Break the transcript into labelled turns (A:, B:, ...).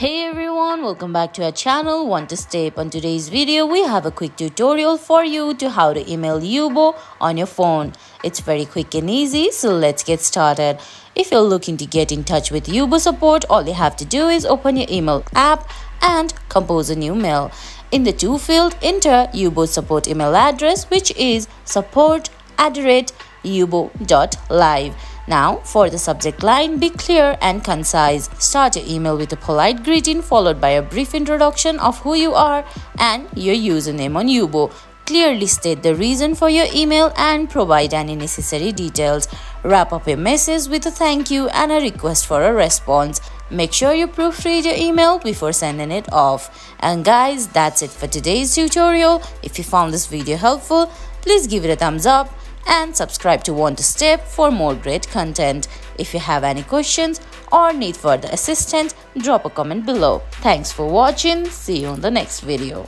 A: Hey everyone, welcome back to our channel Want to Step. On today's video we have a quick tutorial for you to how to email Yubo on your phone. It's very quick and easy, so let's get started. If you're looking to get in touch with Yubo support, all you have to do is open your email app and compose a new mail. In the to field, enter Yubo support email address, which is support@yubo.live. Now, for the subject line, be clear and concise. Start your email with a polite greeting followed by a brief introduction of who you are and your username on Yubo. Clearly state the reason for your email and provide any necessary details. Wrap up your message with a thank you and a request for a response. Make sure you proofread your email before sending it off. And guys, that's it for today's tutorial. If you found this video helpful, please give it a thumbs up and subscribe to Want to Step for more great content. If you have any questions or need further assistance, drop a comment below. Thanks for watching. See you on the next video.